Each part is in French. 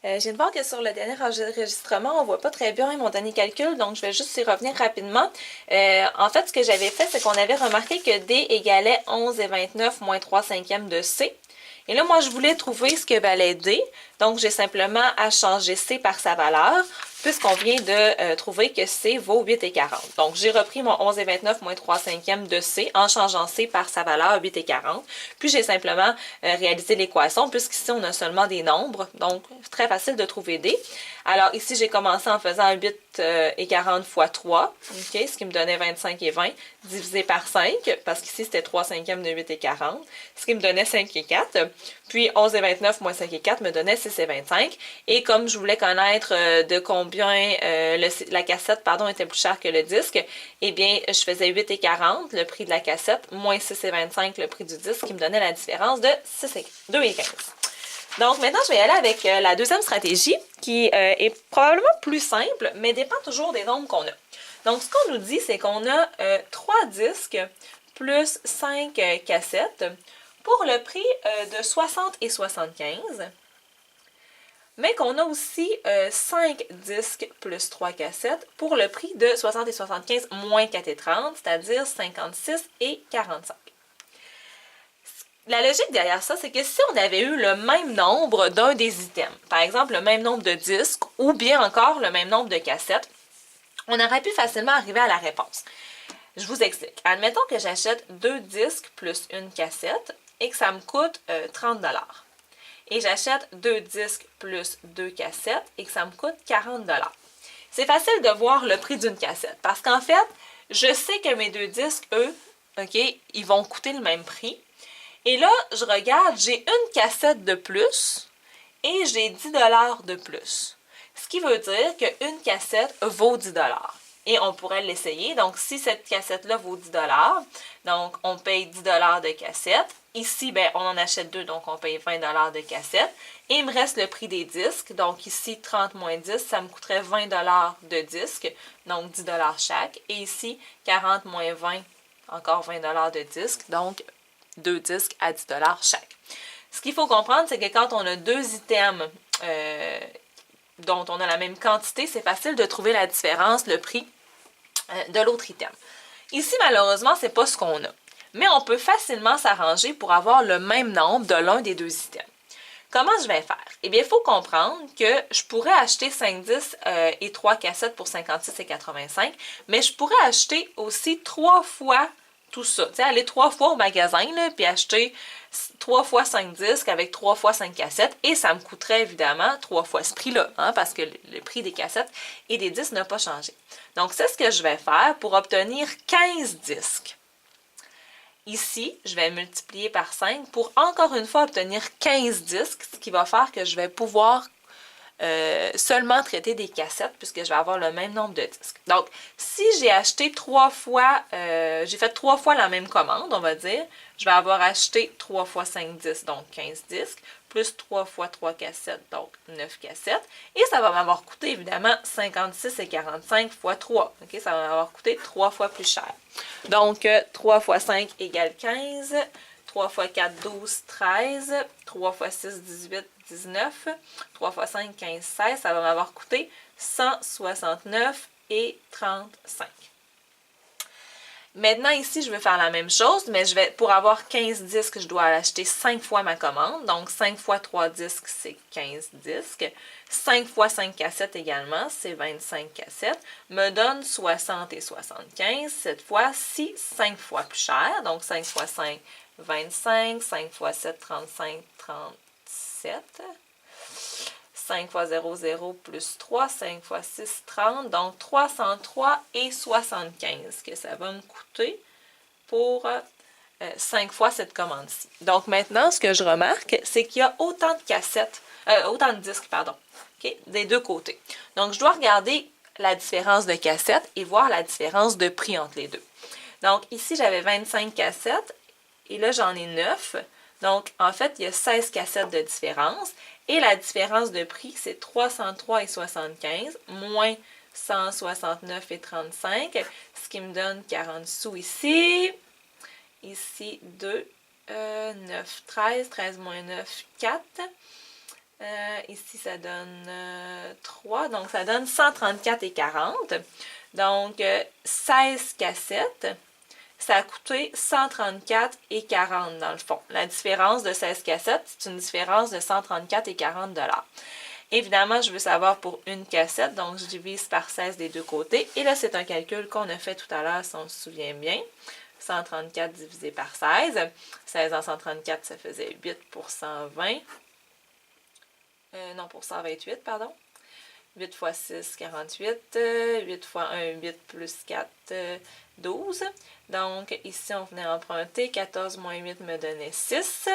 Je viens de voir que sur le dernier enregistrement, on voit pas très bien mon dernier calcul, donc je vais juste y revenir rapidement. En fait, ce que j'avais fait, c'est qu'on avait remarqué que D égalait 11 et 29 moins 3 cinquièmes de C. Et là, moi, je voulais trouver ce que valait D, donc j'ai simplement à changer C par sa valeur, puisqu'on vient de trouver que C vaut 8 et 40. Donc, j'ai repris mon 11 et 29 moins 3 cinquièmes de C en changeant C par sa valeur 8 et 40. Puis, j'ai simplement réalisé l'équation, puisqu'ici, on a seulement des nombres. Donc, très facile de trouver D. Alors, ici, j'ai commencé en faisant 8 et 40 fois 3, okay, ce qui me donnait 25 et 20, divisé par 5, parce qu'ici, c'était 3 cinquièmes de 8 et 40, ce qui me donnait 5 et 4. Puis 11 et 29 moins 5 et 4 me donnait 6 et 25. Et comme je voulais connaître de combien la cassette était plus chère que le disque, eh bien, je faisais 8 et 40, le prix de la cassette, moins 6 et 25, le prix du disque, qui me donnait la différence de 2 et 15. Donc maintenant, je vais y aller avec la deuxième stratégie, qui est probablement plus simple, mais dépend toujours des nombres qu'on a. Donc, ce qu'on nous dit, c'est qu'on a 3 disques plus 5 cassettes pour le prix de 60 et 75, mais qu'on a aussi 5 disques plus 3 cassettes pour le prix de 60 et 75 moins 4 et 30, c'est-à-dire 56 et 45. La logique derrière ça, c'est que si on avait eu le même nombre d'un des items, par exemple le même nombre de disques ou bien encore le même nombre de cassettes, on aurait pu facilement arriver à la réponse. Je vous explique. Admettons que j'achète 2 disques plus une cassette et que ça me coûte 30 $. Et j'achète 2 disques plus 2 cassettes et que ça me coûte 40 $. C'est facile de voir le prix d'une cassette parce qu'en fait, je sais que mes 2 disques, eux, ils vont coûter le même prix. Et là, je regarde, j'ai une cassette de plus et j'ai 10 $ de plus. Ce qui veut dire qu'une cassette vaut 10 $. Et on pourrait l'essayer. Donc, si cette cassette-là vaut 10 $, donc on paye 10 $ de cassette. Ici, ben, on en achète 2, donc on paye 20 $ de cassette. Et il me reste le prix des disques. Donc ici, 30 moins 10, ça me coûterait 20 $ de disques, donc 10 $ chaque. Et ici, 40 moins 20, encore 20 $ de disques, donc 2 disques à 10 $ chaque. Ce qu'il faut comprendre, c'est que quand on a 2 items dont on a la même quantité, c'est facile de trouver la différence, le prix de l'autre item. Ici, malheureusement, ce n'est pas ce qu'on a. Mais on peut facilement s'arranger pour avoir le même nombre de l'un des 2 items. Comment je vais faire? Eh bien, il faut comprendre que je pourrais acheter 5 disques et 3 cassettes pour 56 et 85, mais je pourrais acheter aussi 3 fois tout ça. Tu sais, aller 3 fois au magasin, là, puis acheter 3 fois 5 disques avec 3 fois 5 cassettes, et ça me coûterait évidemment 3 fois ce prix-là, hein, parce que le prix des cassettes et des disques n'a pas changé. Donc, c'est ce que je vais faire pour obtenir 15 disques. Ici, je vais multiplier par 5 pour encore une fois obtenir 15 disques, ce qui va faire que je vais pouvoir seulement traiter des cassettes puisque je vais avoir le même nombre de disques. Donc, si j'ai acheté 3 fois, j'ai fait 3 fois la même commande, on va dire, je vais avoir acheté 3 fois 5 disques, donc 15 disques, plus 3 fois 3 cassettes, donc 9 cassettes, et ça va m'avoir coûté évidemment 56 et 45 fois 3, okay? Ça va m'avoir coûté 3 fois plus cher. Donc, 3 fois 5 égale 15, 3 fois 4, 12, 13, 3 fois 6, 18, 19, 3 fois 5, 15, 16, ça va m'avoir coûté 169 et 35. Maintenant, ici, je vais faire la même chose, mais pour avoir 15 disques, je dois acheter 5 fois ma commande. Donc, 5 fois 3 disques, c'est 15 disques. 5 fois 5 cassettes également, c'est 25 cassettes. Me donne 60 et 75. Cette fois-ci, 5 fois plus cher. Donc, 5 fois 5, 25. 5 fois 7, 35, 37. 5 fois 0, 0 plus 3, 5 fois 6, 30, donc 303 et 75 que ça va me coûter pour 5 fois cette commande-ci. Donc maintenant, ce que je remarque, c'est qu'il y a autant de cassettes, autant de disques, pardon, okay, des deux côtés. Donc je dois regarder la différence de cassettes et voir la différence de prix entre les deux. Donc ici, j'avais 25 cassettes et là, j'en ai 9. Donc, en fait, il y a 16 cassettes de différence. Et la différence de prix, c'est 303 et 75 moins 169 et 35, ce qui me donne 40 sous ici. Ici, 2, 9, 13, 13 moins 9, 4. Ici, ça donne 3, donc ça donne 134 et 40. Donc, 16 cassettes, ça a coûté 134 et 40 dans le fond. La différence de 16 cassettes, c'est une différence de 134 et 40 $. Évidemment, je veux savoir pour une cassette, donc je divise par 16 des deux côtés. Et là, c'est un calcul qu'on a fait tout à l'heure, si on se souvient bien. 134 divisé par 16. 16 en 134, ça faisait 8 pour 120. Non, pour 128, pardon. 8 fois 6, 48. 8 fois 1, 8 plus 4, 12. Donc, ici, on venait emprunter. 14 moins 8 me donnait 6.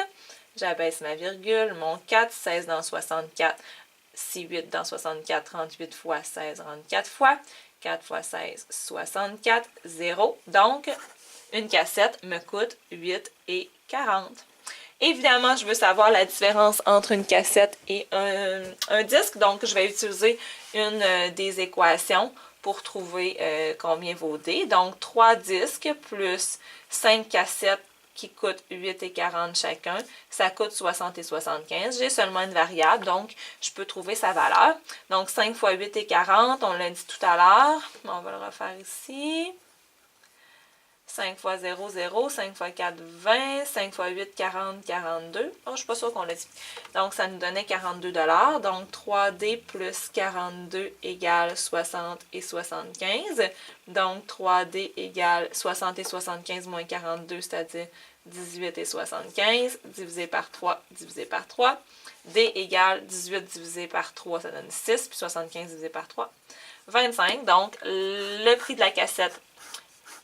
J'abaisse ma virgule. Mon 4, 16 dans 64. Si 8 dans 64, 38 fois 16, 34 fois. 4 fois 16, 64, 0. Donc, une cassette me coûte 8 et 40. Évidemment, je veux savoir la différence entre une cassette et un disque. Donc, je vais utiliser une des équations pour trouver combien vaut D. Donc, 3 disques plus 5 cassettes qui coûtent 8 et 40 chacun, ça coûte 60 et 75. J'ai seulement une variable, donc je peux trouver sa valeur. Donc, 5 fois 8 et 40, on l'a dit tout à l'heure. On va le refaire ici. 5 fois 0, 0. 5 fois 4, 20. 5 fois 8, 40, 42. Oh, je ne suis pas sûre qu'on l'a dit. Donc, ça nous donnait 42 $. Donc, 3D plus 42 égale 60 et 75. Donc, 3D égale 60 et 75 moins 42, c'est-à-dire 18 et 75. Divisé par 3, divisé par 3. D égale 18 divisé par 3, ça donne 6. Puis 75 divisé par 3, 25. Donc, le prix de la cassette,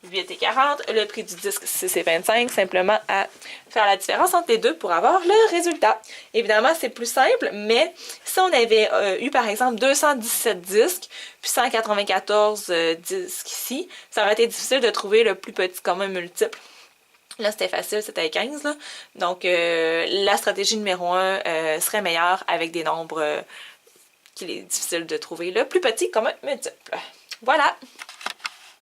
8 et 40. Le prix du disque, 6 et 25. Simplement à faire la différence entre les deux pour avoir le résultat. Évidemment, c'est plus simple, mais si on avait eu, par exemple, 217 disques, puis 194 disques ici, ça aurait été difficile de trouver le plus petit commun multiple. Là, c'était facile, c'était 15. Là. Donc, la stratégie numéro 1 serait meilleure avec des nombres qu'il est difficile de trouver le plus petit commun multiple. Voilà!